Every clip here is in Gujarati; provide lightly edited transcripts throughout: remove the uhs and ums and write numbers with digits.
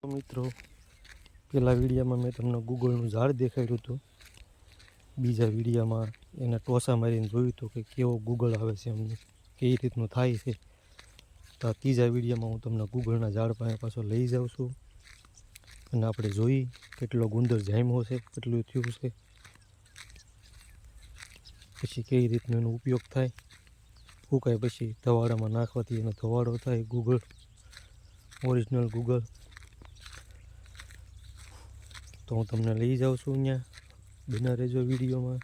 મિત્રો, પહેલા વિડીયોમાં મેં તમને ગૂગલનું ઝાડ દેખાડ્યું હતું. બીજા વિડીયોમાં એના ટોસા મારીને જોયું હતું કે કેવો ગૂગલ આવે છે, અમને કઈ રીતનું થાય છે. તો આ ત્રીજા વિડીયોમાં હું તમને ગૂગલના ઝાડ પાસે પાછો લઈ જાઉં છું અને આપણે જોઈ કેટલો ગુંદર જામ્યો છે, કેટલું થયું છે, પછી કઈ રીતનો એનો ઉપયોગ થાય. ફૂંકાય પછી ધવાડામાં નાખવાથી એનો ધવાડો થાય. Google original Google. તો હું તમને લઈ જાઉં છું અહીંયા. બના રહેજો વિડીયોમાં,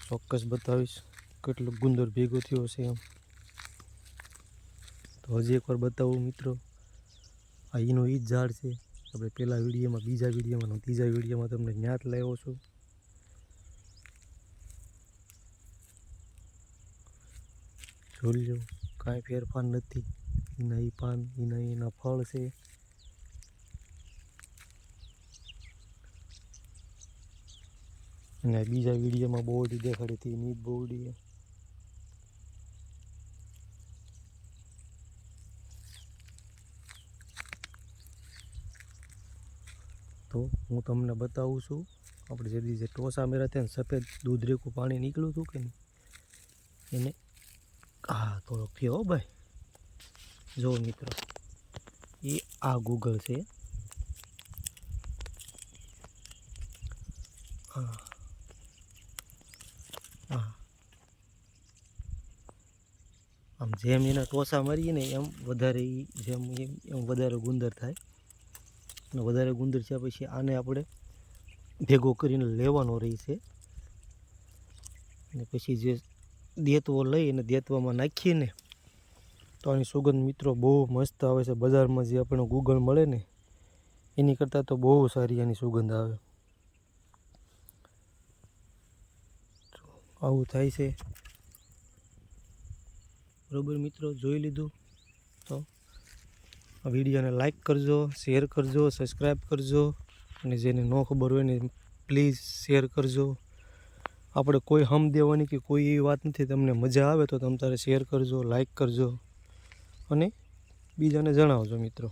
ચોક્કસ બતાવીશ કેટલો ગુંદર ભેગો થયો છે એમ. તો હજી એકવાર બતાવું મિત્રો, આ એનો એ જ ઝાડ છે. આપણે પહેલા વિડીયોમાં, બીજા વિડીયોમાં, ત્રીજા વિડીયોમાં તમને ન્યાત લાવ્યો છું. જોઈ લો, કાંઈ ફેરફાર નથી. એના એ પાન, એના ફળ છે. અને બીજા વિડીયોમાં બોરડી દેખાડી હતી, એની બોરડી. તો હું તમને બતાવું છું, આપણે જે ટોસા મેરા ત્યાં સફેદ દૂધ રેખું પાણી નીકળ્યું હતું કે નહીં, એને હા થોડોક થયો ભાઈ. જો મિત્રો, એ આ ગૂગલ છે. હા હા, આમ જેમ એના ટોસા મારીએ ને એમ વધારે એમ વધારે ગુંદર થાય. અને વધારે ગુંદર થયા પછી આને આપણે ભેગો કરીને લેવાનો રહી છે. અને પછી જે દેતવો લઈ અને દેતવામાં નાખીએ તો આની સુગંધ મિત્રો બહુ મસ્ત આવે છે. બજારમાં જે આપણને ગૂગલ મળે ને એની કરતાં તો બહુ સારી એની સુગંધ આવે. આવું થાય છે. બરાબર મિત્રો, જોઈ લીધું. તો આ વિડીયોને લાઈક કરજો, શેર કરજો, સબસ્ક્રાઈબ કરજો. અને જેને ન ખબર હોય ને પ્લીઝ શેર કરજો. આપણે કોઈ હમ દેવાની કે કોઈ એવી વાત નથી. તમને મજા આવે તો તમ તારે શેર કરજો, લાઈક કરજો અને બીજાને જણાવજો મિત્રો.